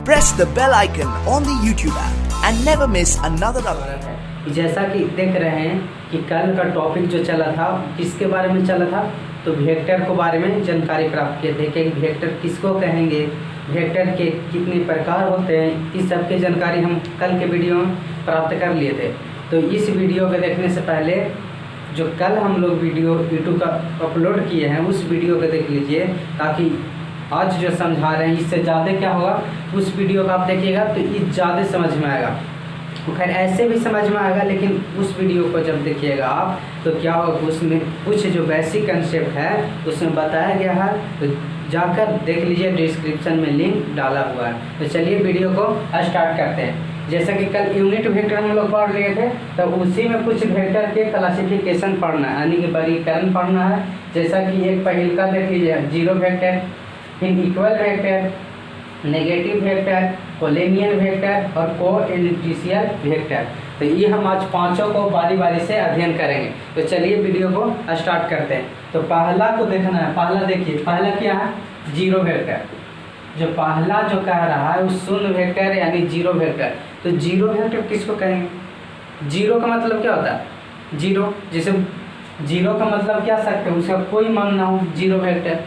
Press the bell icon on the YouTube app and never miss another update. जैसा कि देख रहे हैं कि कल का टॉपिक जो चला था किसके बारे में चला था, तो वेक्टर के बारे में जानकारी प्राप्त किए थे कि वेक्टर किसको कहेंगे, वेक्टर के कितने प्रकार होते हैं, इस सब की जानकारी हम कल के वीडियो में प्राप्त कर लिए थे। तो इस वीडियो को देखने से पहले जो कल हम लोग वीडियो यूट्यूब का अपलोड किए हैं उस वीडियो को देख लीजिए, ताकि आज जो समझा रहे हैं इससे ज़्यादा क्या होगा, उस वीडियो का आप देखिएगा तो ये ज़्यादा समझ में आएगा। तो खैर ऐसे भी समझ में आएगा, लेकिन उस वीडियो को जब देखिएगा आप तो क्या होगा, उसमें कुछ जो बेसिक कंसेप्ट है उसमें बताया गया है, तो जाकर देख लीजिए, डिस्क्रिप्शन में लिंक डाला हुआ है। तो चलिए वीडियो को स्टार्ट करते हैं। जैसा कि कल यूनिट वेक्टर हम लोग पढ़ रहे थे, तो उसी में कुछ वेक्टर के क्लासिफिकेशन पढ़ना है, यानी कि वर्गीकरण पढ़ना है। जैसा कि एक पहल का देख लीजिए, जीरो वेक्टर, फिर equal vector, negative vector, collinear vector और कोएफिशिएंट वेक्टर। तो ये हम आज पांचों को बारी बारी से अध्ययन करेंगे। तो चलिए वीडियो को स्टार्ट करते हैं। तो पहला को देखना है, पहला देखिए, पहला क्या है, जीरो वेक्टर। जो पहला जो कह रहा है वो शून्य वेक्टर यानी जीरो वेक्टर। तो जीरो वेक्टर किसको कहेंगे? जीरो का मतलब क्या होता है? जीरो, जैसे जीरो का मतलब क्या सकते हैं, उसका कोई मान ना हो, जीरो वेक्टर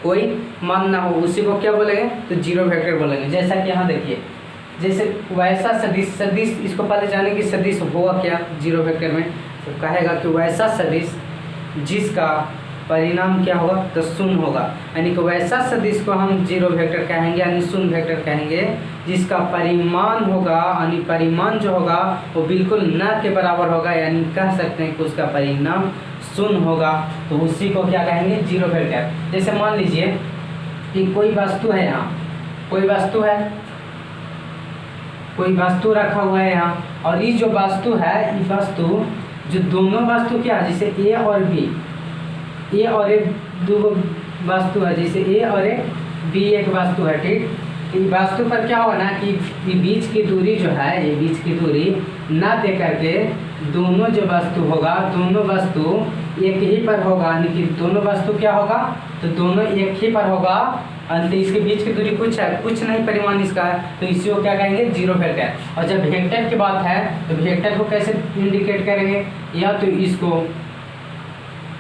कोई मान ना हो, उसी को क्या बोलेंगे, तो जीरो वेक्टर बोलेंगे। जैसा कि यहाँ देखिए, जैसे वैसा सदिश, सदिश इसको पहले जाने की सदिश होगा क्या जीरो वेक्टर में, तो कहेगा कि वैसा सदिश जिसका परिणाम क्या होगा, तो शून्य होगा, यानी कि वैसा सदिश को हम जीरो वेक्टर कहेंगे, यानी शून्य वेक्टर कहेंगे, जिसका परिमाण होगा, यानी परिमाण जो होगा वो बिल्कुल न के बराबर होगा, यानी कह सकते हैं कि उसका परिणाम शून्य होगा, तो उसी को क्या कहेंगे, जीरो वेक्टर। जैसे मान लीजिए कि कोई वस्तु है, यहाँ कोई वस्तु है, कोई वस्तु रखा हुआ है यहाँ, और ये जो वस्तु है, ये वस्तु जो दोनों वस्तु क्या है, जैसे ए और बी, ए और एक दो वस्तु है, जैसे ए और एक बी एक वस्तु है, ठीक। इस वस्तु पर क्या होगा ना कि ये बीच की दूरी जो है, ये बीच की दूरी ना दे करके दोनों जो वस्तु होगा, दोनों वस्तु एक ही पर होगा, यानी कि दोनों वस्तु क्या होगा, तो दोनों एक ही पर होगा, अंत इसके बीच की दूरी कुछ है, कुछ नहीं परिमाण इसका है, तो इसी को क्या कहेंगे, जीरो वेक्टर। और जब वेक्टर की बात है तो वेक्टर को कैसे इंडिकेट करेंगे, या तो इसको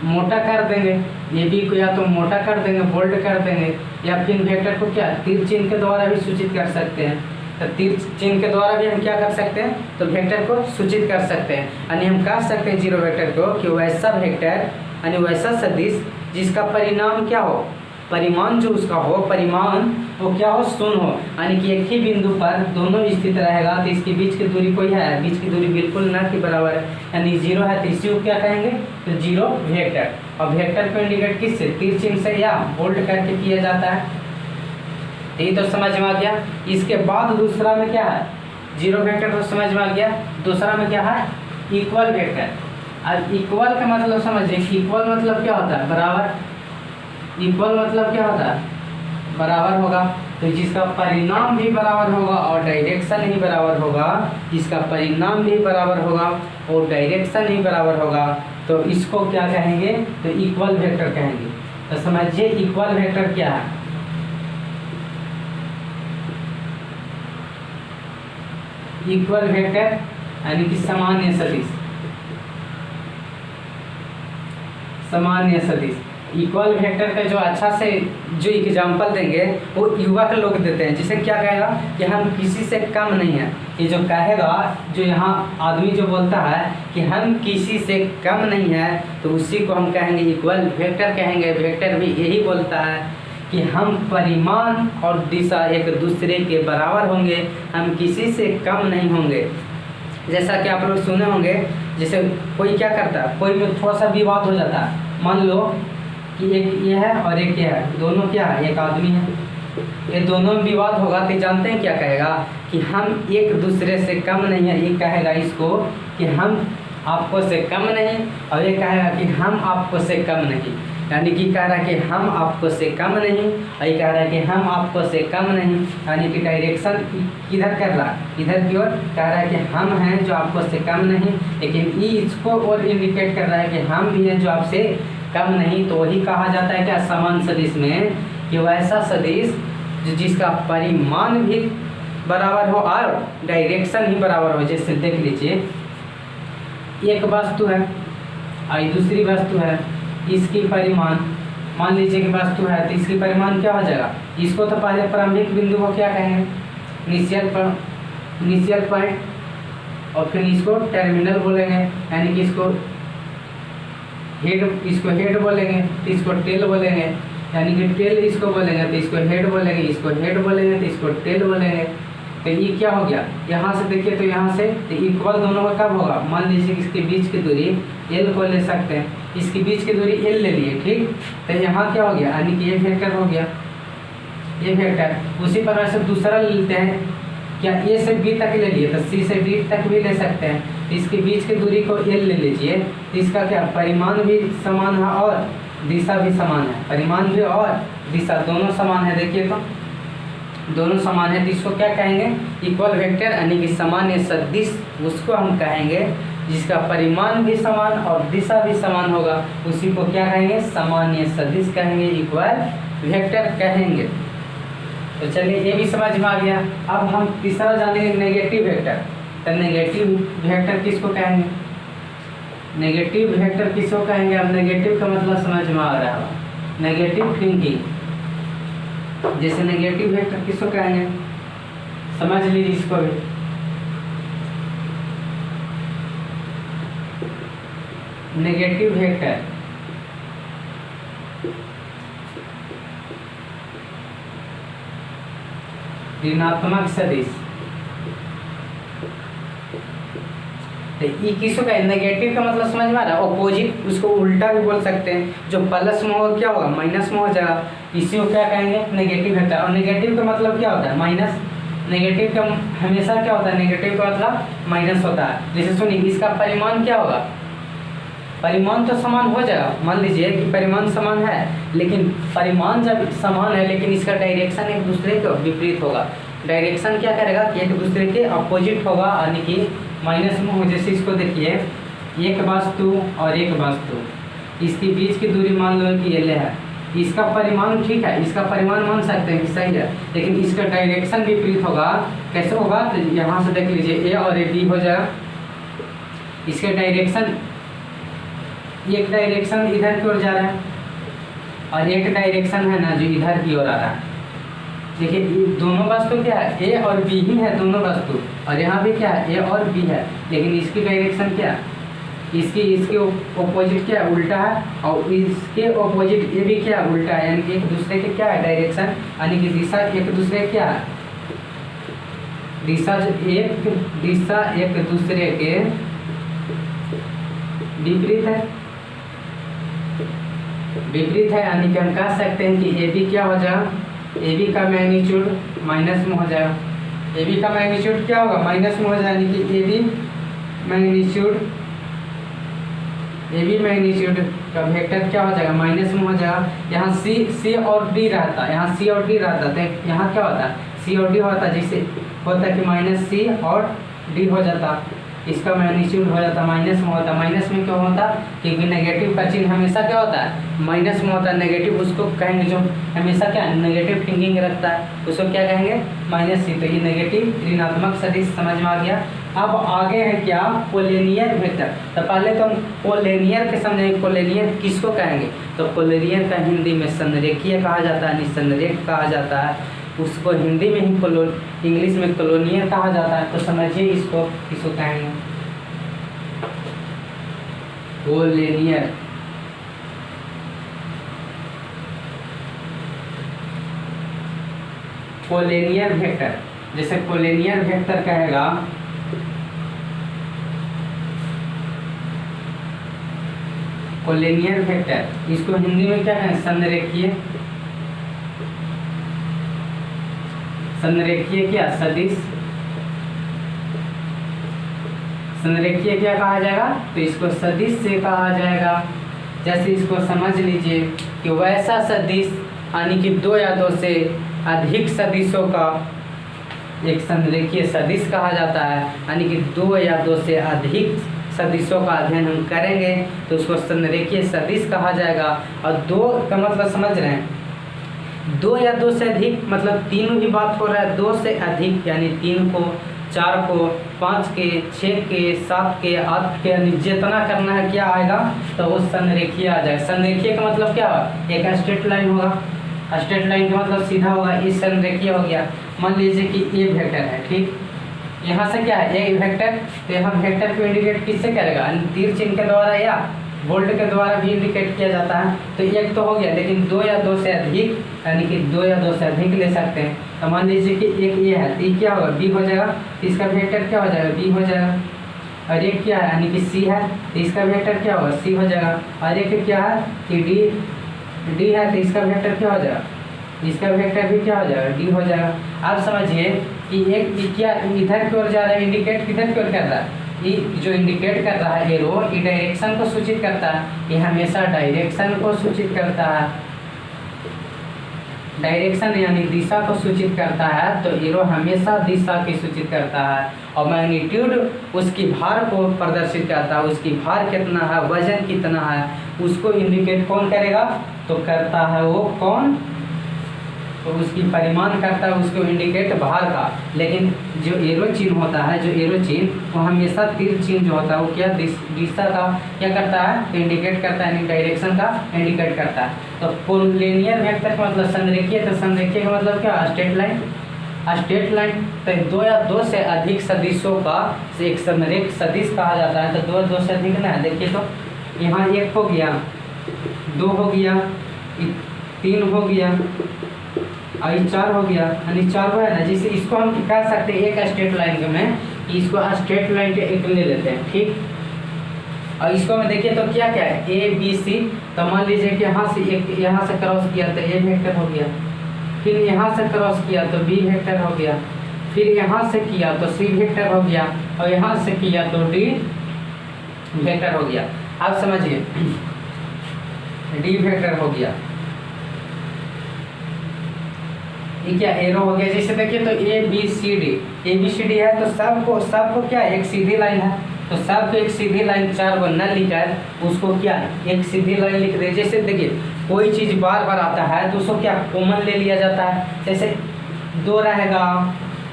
मोटा कर देंगे, ये भी को या तो मोटा कर देंगे, बोल्ड कर देंगे, या फिर वेक्टर को क्या तीर चिन्ह के द्वारा भी सूचित कर सकते हैं। तो तीर चिन्ह के द्वारा भी हम क्या कर सकते हैं, तो वेक्टर को सूचित कर सकते हैं, यानी हम कह सकते हैं जीरो वेक्टर को कि वैसा वेक्टर यानी वैसा सदिश जिसका परिणाम क्या हो, परिमाण जो उसका हो, परिमाण वो क्या हो, शून्य हो, यानी कि एक ही बिंदु पर दोनों स्थित रहेगा, तो इसके बीच की दूरी कोई है, बीच की दूरी बिल्कुल ना के बराबर है, यानी जीरो है, तो इसी को क्या कहेंगे, तो जीरो वेक्टर। और वेक्टर को इंडिकेट किससे, तीर चिन्ह से या बोल्ड करके किया जाता है। ये तो समझ में आ गया। इसके बाद दूसरा में क्या है, जीरो वेक्टर तो समझ में आ गया, दूसरा में क्या है, इक्वल वेक्टर। अब इक्वल का मतलब समझिए, इक्वल मतलब क्या होता है, बराबर। इक्वल मतलब क्या होता है, बराबर होगा, तो जिसका परिणाम भी बराबर होगा और डायरेक्शन ही बराबर होगा, जिसका परिणाम भी बराबर होगा और डायरेक्शन ही बराबर होगा, तो इसको क्या कहेंगे, तो इक्वल वेक्टर कहेंगे। तो समझिए इक्वल वेक्टर क्या है। इक्वल वेक्टर यानी कि सामान्य सदिश, सामान्य सदिश। इक्वल वेक्टर का जो अच्छा से जो एग्जाम्पल देंगे वो युवा के लोग देते हैं, जिसे क्या कहेगा कि हम किसी से कम नहीं है। ये जो कहेगा, जो यहाँ आदमी जो बोलता है कि हम किसी से कम नहीं है, तो उसी को हम कहेंगे इक्वल वेक्टर कहेंगे। वेक्टर भी यही बोलता है कि हम परिमाण और दिशा एक दूसरे के बराबर होंगे, हम किसी से कम नहीं होंगे। जैसा कि आप लोग सुने होंगे, जैसे कोई क्या करता है, कोई में थोड़ा सा विवाद हो जाता है, मान लो कि एक ये है और एक ये है, दोनों क्या है, एक आदमी है, ये दोनों में विवाद होगा, तो जानते हैं क्या कहेगा कि हम एक दूसरे से कम नहीं है, ये कहेगा इसको कि हम आपको से कम नहीं, और ये कहेगा कि हम आपको से कम नहीं, यानी कि कह रहा है कि हम आपको से कम नहीं, और ये कह रहा है कि हम आपको से कम नहीं, यानी कि डायरेक्शन किधर कर रहा है, इधर की ओर कह रहा है कि हम हैं जो आपको से कम नहीं, लेकिन ये इसको और इंडिकेट कर रहा है कि हम भी हैं जो आपसे कम नहीं। तो वही कहा जाता है क्या, समान सदिश में, कि वैसा सदिश जिसका परिमाण भी बराबर हो और डायरेक्शन ही बराबर हो। जैसे देख लीजिए, एक वस्तु है और दूसरी वस्तु है, इसकी परिमाण मान लीजिए कि वस्तु है तो इसकी परिमाण क्या हो जाएगा, इसको तो पहले प्रारंभिक बिंदु को क्या कहेंगे, इनिशियल पॉइंट, और फिर इसको टर्मिनल बोलेंगे, यानी कि इसको हेड बोलेंगे तो इसको टेल बोलेंगे, यानी कि टेल इसको बोलेंगे तो इसको हेड बोलेंगे, इसको हेड बोलेंगे तो इसको टेल बोलेंगे। तो ये क्या हो गया, यहाँ से देखिए तो यहाँ से तो इक्वल दोनों का कब होगा, मान लीजिए इसके बीच की दूरी एल को ले सकते हैं, इसकी बीच की दूरी एल ले लिए, ठीक। तो यहाँ क्या हो गया, यानी कि ये वेक्टर हो गया, ये वेक्टर। उसी प्रकार से दूसरा लेते हैं, क्या ए से बी तक ले लिए तो सी से डी तक भी ले सकते हैं। इसके बीच की दूरी को एल ले लीजिए, तो इसका क्या परिमाण भी समान है और दिशा भी समान है, परिमाण भी और दिशा दोनों समान है। देखिए तो दोनों समान है, तो इसको क्या कहेंगे, इक्वल वेक्टर, यानी कि सामान्य सदिश उसको हम कहेंगे, जिसका परिमाण भी समान और दिशा भी समान होगा, उसी को क्या कहेंगे, सामान्य सदिश कहेंगे, इक्वल वेक्टर कहेंगे। तो चलिए ये भी समझ में आ गया। अब हम तीसरा जानेंगे नेगेटिव वेक्टर। तो नेगेटिव वेक्टर किसको कहेंगे, नेगेटिव वेक्टर किसको कहेंगे। अब नेगेटिव का मतलब समझ में आ रहा है, नेगेटिव थिंकिंग, जैसे नेगेटिव वेक्टर किसको कहेंगे, समझ लीजिए इसको भी। नेगेटिव वेक्टर ऋणात्मक सदिश, तो ये किसको कहें, नेगेटिव का मतलब समझ में आ रहा है, ऑपोजिट, उसको उल्टा भी बोल सकते हैं, जो प्लस में हो क्या होगा, माइनस में हो जाएगा, इसी को क्या कहेंगे, नेगेटिव वेक्टर। और नेगेटिव का मतलब क्या होता है, माइनस। नेगेटिव का हमेशा क्या होता है, नेगेटिव का मतलब माइनस होता है। जैसे सुनिए, इसका परिमाण क्या होगा, परिमाण तो समान हो जाएगा, मान लीजिए कि परिमाण समान है, लेकिन परिमाण जब समान है लेकिन इसका डायरेक्शन एक दूसरे के विपरीत होगा। डायरेक्शन क्या करेगा कि एक दूसरे के अपोजिट होगा, यानी कि माइनस में हो। जैसे इसको देखिए, एक वस्तु और एक वस्तु, इसके बीच की दूरी मान लो कि एल है, इसका परिमाण ठीक है, इसका परिमाण मान सकते हैं कि सही है, लेकिन इसका डायरेक्शन विपरीत होगा। कैसे होगा, तो यहाँ से देख लीजिए, ए और ए बी हो जाएगा, इसका डायरेक्शन, एक डायरेक्शन इधर की ओर जा रहा है और एक डायरेक्शन है ना जो इधर की ओर आ रहा है। देखिए दोनों वस्तु क्या है, ए और बी ही है दोनों वस्तु, और यहाँ भी क्या है, ए और बी है, लेकिन इसकी डायरेक्शन क्या है, इसके ऑपोजिट क्या है, उल्टा है, और इसके ऑपोजिट ये भी क्या है, उल्टा है, यानी कि एक दूसरे के क्या है डायरेक्शन, यानी कि दिशा एक दूसरे क्या है, दिशा एक दूसरे के विपरीत है, यानी कि हम कह सकते हैं कि ए बी क्या हो जाएगा, ए बी का मैग्नीट्यूड माइनस में हो जाएगा, ए बी का मैग्नीट्यूड क्या होगा, माइनस में हो जाएगा, यानी कि ए बी मैग्नीट्यूड का वेक्टर क्या हो जाएगा, माइनस में हो जाएगा। यहाँ सी और डी रहता, यहाँ सी और डी रहता, तो यहाँ क्या होता है, सी और डी होता, जैसे होता कि माइनस सी और डी हो जाता, इसका मैग्नीट्यूड हो जाता माइनस में होता। माइनस में क्यों होता, क्योंकि नेगेटिव का चिन्ह हमेशा क्या होता है, माइनस में होता है। नेगेटिव उसको कहेंगे जो हमेशा क्या नेगेटिव थिंकिंग रखता है, उसको क्या कहेंगे, माइनस सी। तो ये नेगेटिव ऋणात्मक सदिश समझ में आ गया। अब आगे है क्या, कोलिनियर वेक्टर। तो पहले तो हम कोलिनियर के समझेंगे, कोलिनियर किसको कहेंगे, तो कोलिनियर का हिंदी में संरेखीय कहा जाता है, निसंरेख कहा जाता है, उसको हिंदी में ही इंग्लिश में कोलिनियर कहा जाता है। तो समझिए इसको किसको कहेंगे, कोलिनियर। कोलिनियर वेक्टर, जैसे कोलिनियर वेक्टर कहेगा, कोलिनियर वेक्टर, इसको हिंदी में क्या कहें, संरेखीय। संरेखीय क्या, सदिश। संरेखीय क्या कहा जाएगा, तो इसको सदिश से कहा जाएगा। जैसे इसको समझ लीजिए कि वैसा सदिश, यानी कि दो या दो से अधिक सदिशों का एक संरेखीय सदिश कहा जाता है, यानी कि दो या दो से अधिक सदिशों का अध्ययन हम करेंगे तो उसको संरेखीय सदिश कहा जाएगा। और दो का मतलब समझ रहे हैं, 2 या 2 से अधिक मतलब तीनों ही बात हो रहा है, 2 से अधिक यानी 3 को, 4 को, 5 के, 6 के, 7 के, 8 के, यानी जितना करना है क्या आएगा तो वो संरेखीय आ जाएगा। संरेखीय का मतलब क्या है, एक स्ट्रेट लाइन होगा, स्ट्रेट लाइन का मतलब सीधा होगा, इस संरेखीय हो गया। मान लीजिए कि ये वेक्टर है, ठीक, यहाँ से क्या है ए वेक्टर, तो यहाँ वेक्टर को इंडिकेट किससे करेगा, तीर चिन्ह के द्वारा या बोल्ट के द्वारा भी इंडिकेट किया जाता है। तो एक तो हो गया, लेकिन 2 या 2 से अधिक यानी कि 2 या 2 से अधिक ले सकते हैं। तो मान लीजिए कि एक ये है, तो ये क्या होगा बी हो जाएगा, तो इसका वेक्टर क्या हो जाएगा बी हो जाएगा। और एक क्या है यानी कि सी है, तो इसका वेक्टर क्या होगा सी हो जाएगा। और एक क्या है कि डी है, तो इसका वेक्टर क्या हो जाएगा, इसका वेक्टर भी क्या हो जाएगा डी हो जाएगा। आप समझिए कि एक क्या इधर की ओर जा रहा है, इंडिकेट किधर की ओर कर रहा है, ये जो इंडिकेट कर रहा है एरो, ये डायरेक्शन को सूचित करता है, ये हमेशा डायरेक्शन को सूचित करता है, डायरेक्शन यानी दिशा को सूचित करता है। तो एरो हमेशा दिशा की सूचित करता है। और मैग्नीट्यूड उसकी भार को प्रदर्शित करता है, उसकी भार कितना है, वजन कितना है, उसको इंडिकेट कौन करेगा, तो करता है वो कौन, तो उसकी परिमाण करता है, उसको इंडिकेट भार का। लेकिन जो एरो चिन्ह होता है, जो एरो चिन्ह वो हमेशा तीर चिन्ह जो होता है वो क्या दिशा का क्या करता है, इंडिकेट करता है, यानी डायरेक्शन का इंडिकेट करता है। तो कोलिनियर वेक्टर का मतलब संरेखीय, तो संरेखीय का मतलब क्या, स्ट्रेट लाइन, स्ट्रेट लाइन। तो 2 या 2 से अधिक सदिशों का एक संरेख सदिश कहा जाता है। तो 2 या 2 से अधिक ना है, देखिए तो यहाँ 1 हो गया, 2 हो गया, 3 हो गया, और 4 हो गया, यानी 4 है ना, जिसे इसको हम कह सकते हैं एक स्ट्रेट लाइन में, इसको स्ट्रेट लाइन के एक ले लेते हैं, ठीक। और इसको में देखिए तो क्या क्या है ए बी सी। तो मान लीजिए कि यहाँ से एक यहाँ से क्रॉस किया तो ए वेक्टर हो गया, फिर यहाँ से क्रॉस किया तो बी वेक्टर हो गया, फिर यहाँ से किया तो सी वेक्टर हो गया, और यहाँ से किया तो डी वेक्टर हो गया। आप समझिए डी वेक्टर हो गया, ये क्या एरो हो गया। जैसे देखिए तो ए बी सी डी है, तो सबको क्या एक सीधी लाइन है, तो सबको एक सीधी लाइन 4 को न लिखकर उसको क्या एक सीधी लाइन लिख दे। जैसे देखिए कोई चीज़ बार बार आता है तो उसको क्या कॉमन ले लिया जाता है, जैसे 2 रहेगा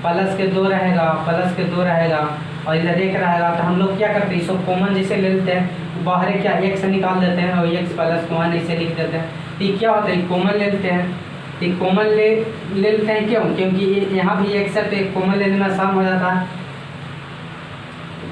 प्लस के 2 रहेगा, प्लस के 2 रहेगा, और इधर 1 रहेगा, तो हम लोग क्या करते हैं इसको कॉमन जैसे ले लेते हैं, बाहर क्या एक से निकाल देते हैं और x प्लस 1 ऐसे लिख देते हैं। तो ये क्या होता है कॉमन ले लेते हैं, एक कॉमन ले लेते हैं, क्यों, क्योंकि यहाँ भी एक से तो एक कॉमन लेने में आसान हो जाता है।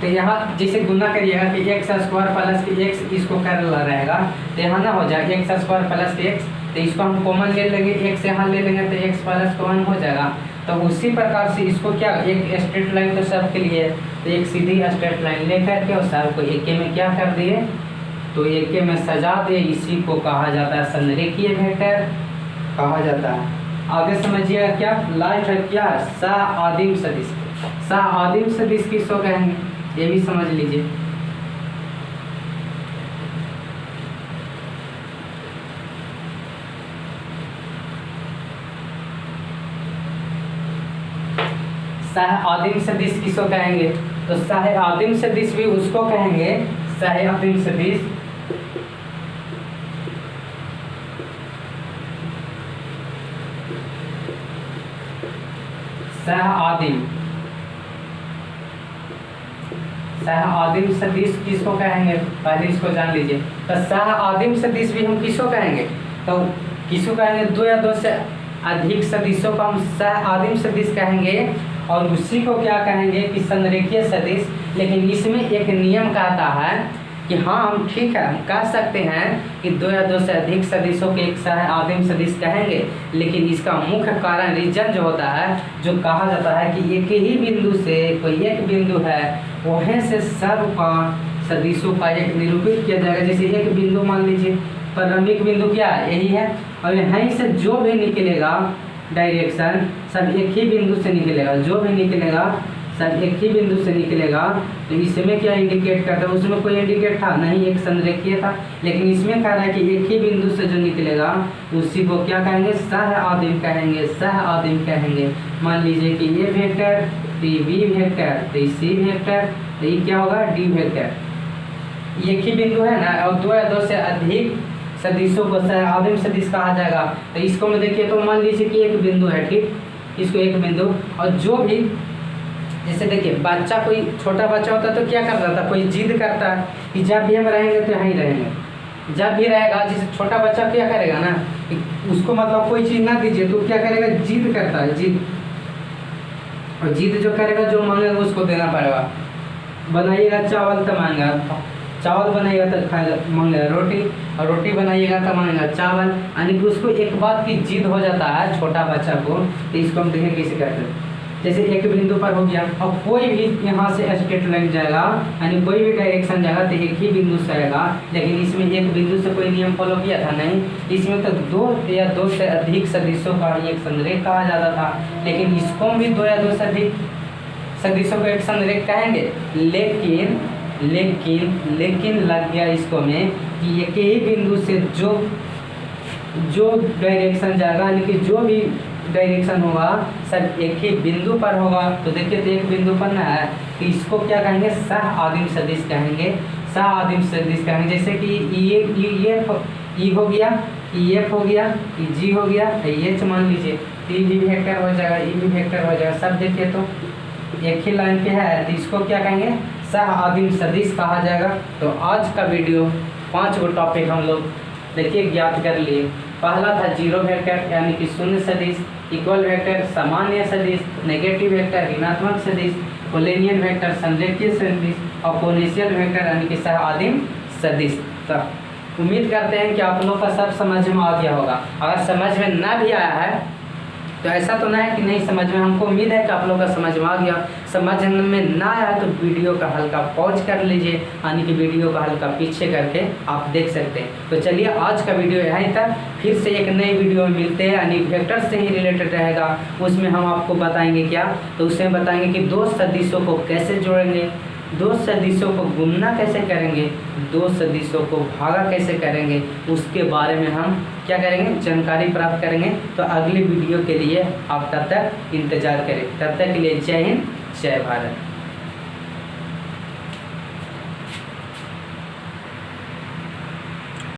तो यहाँ जैसे गुना करिएगा कि एक्स स्क्वायर प्लस के एक्स इसको कर रहेगा, तो यहाँ ना हो जाए एक्स स्क्वायर प्लस के एक्स, तो इसको हम कॉमन ले लेंगे, एक्स यहाँ ले लेंगे तो एक्स प्लस 1 हो जाएगा। तो उसी प्रकार से इसको क्या एक स्ट्रेट लाइन तो सब के लिए, तो एक सीधी स्ट्रेट लाइन लेकर के और सब को एक में क्या कर दिए, तो एक में सजा दिए, इसी को कहा जाता है संरेखीय वेक्टर कहा जाता है। आगे समझिएगा क्या लास्ट है क्या सह-आदिम सदिश। सह-आदिम सदिश किसको कहेंगे ये भी समझ लीजिए। सह-आदिम सदिश किसको कहेंगे, तो सह-आदिम सदिश भी उसको कहेंगे, सह-आदिम सदिश सह-आदिम सदिश किसको कहेंगे, पहले इसको जान लीजिए। तो सह-आदिम सदिश भी हम किसको कहेंगे, तो किसको कहेंगे 2 या 2 से अधिक सदिशों को हम सह-आदिम सदिश कहेंगे, और उसी को क्या कहेंगे कि संरेखीय सदिश। लेकिन इसमें एक नियम कहता है कि हाँ हम ठीक है हम कह सकते हैं कि 2 या 2 से अधिक सदिशों के एक सह-आदिम सदिश कहेंगे, लेकिन इसका मुख्य कारण रीजन जो होता है, जो कहा जाता है कि एक ही बिंदु से कोई एक बिंदु है वहीं से सब का सदिशों का एक निरूपित किया जाएगा। जैसे एक बिंदु मान लीजिए, प्रारंभिक बिंदु क्या है यही है, और यहीं से जो भी निकलेगा डायरेक्शन सब एक ही बिंदु से निकलेगा, जो भी निकलेगा सब एक ही बिंदु से निकलेगा। तो इसमें क्या इंडिकेट करता है, उसमें कोई इंडिकेट था नहीं, एक संरेखीय था, लेकिन इसमें कह रहा है कि एक ही बिंदु से जो निकलेगा उसी को क्या कहेंगे सह-आदिम कहेंगे, सह-आदिम कहेंगे। मान लीजिए कि ये वेक्टर तो ये बी वेक्टर तो ये सी वेक्टर, तो ये क्या होगा डी वेक्टर, एक ही बिंदु है ना, और 2 या 2 से अधिक सदिशों को आदिम सदिश कहा जाएगा। तो इसको में देखिए तो मान लीजिए कि एक बिंदु है, ठीक, इसको एक बिंदु, और जो भी जैसे देखिए बच्चा, कोई छोटा बच्चा होता है तो क्या करता था, कोई जिद करता है कि जब भी हम रहेंगे तो यहीं रहेंगे, जब भी रहेगा। जैसे छोटा बच्चा क्या करेगा ना, उसको मतलब कोई चीज़ ना दीजिए तो क्या करेगा, जिद करता है, जिद, और जिद जो करेगा, जो मांगेगा उसको देना पड़ेगा। बनाइएगा चावल तो मांगेगा चावल, बनाइएगा तो खाएगा, मांगेगा रोटी, और रोटी बनाइएगा तो मांगेगा चावल। यानी कि उसको एक बात की जिद हो जाता है छोटा बच्चा को। तो इसको हम देखें कैसे करते हैं। जैसे एक बिंदु पर हो गया, और कोई भी यहाँ से स्ट्रेट लाइन जाएगा, यानी कोई भी डायरेक्शन जाएगा तो एक ही बिंदु से आएगा। लेकिन इसमें एक बिंदु से कोई नियम फॉलो किया था नहीं, इसमें तो दो या दो से अधिक सदिशों का एक संरेख कहा जाता था। लेकिन इसको भी दो या दो से अधिक सदिशों को एक संरेख कहेंगे। लेकिन लग गया इसको में कि एक ही बिंदु से जो डायरेक्शन जाएगा, यानी कि जो भी डायरेक्शन होगा सब एक ही बिंदु पर होगा। तो देखिए तो एक बिंदु पर ना है, तो इसको क्या कहेंगे, सह आदिम सदिश कहेंगे, सह आदिम सदिश कहेंगे। जैसे कि ई हो गया, ई एफ हो गया, ई जी हो गया, एच मान लीजिए, ई भी वेक्टर हो जाएगा, ई भी वेक्टर हो जाएगा। सब देखिए तो एक ही लाइन पे है, तो इसको क्या कहेंगे, सह आदिम सदिश कहा जाएगा। तो आज का वीडियो 5 गो टॉपिक हम लोग देखिए ज्ञात कर लिए। पहला था जीरो वेक्टर यानी कि शून्य सदिश, इक्वल वेक्टर सामान्य सदिश, नेगेटिव वेक्टर ऋणात्मक सदिश, कोलिनियन वेक्टर संरेखीय सदिश, और पोनेंशियल वेक्टर यानी कि सह आदिम सदिश। तो उम्मीद करते हैं कि आप लोग का सब समझ में आ गया होगा। अगर समझ में ना भी आया है तो ऐसा तो ना है कि नहीं समझ में, हमको उम्मीद है कि आप लोगों का समझ में आ गया। समझ में ना आया तो वीडियो का हल्का पॉज कर लीजिए, यानी कि वीडियो का हल्का पीछे करके आप देख सकते हैं। तो चलिए आज का वीडियो यहीं तक, फिर से एक नई वीडियो में मिलते हैं, यानी वेक्टर से ही रिलेटेड रहेगा। उसमें हम आपको बताएंगे क्या, तो उसमें बताएंगे कि दो सदिशों को कैसे जोड़ेंगे, दो सदिशों को गुणना कैसे करेंगे, दो सदिशों को भागा कैसे करेंगे, उसके बारे में हम क्या करेंगे, जानकारी प्राप्त करेंगे। तो अगली वीडियो के लिए आप तब तक इंतज़ार करें। तब तक के लिए जय हिंद, जय भारत।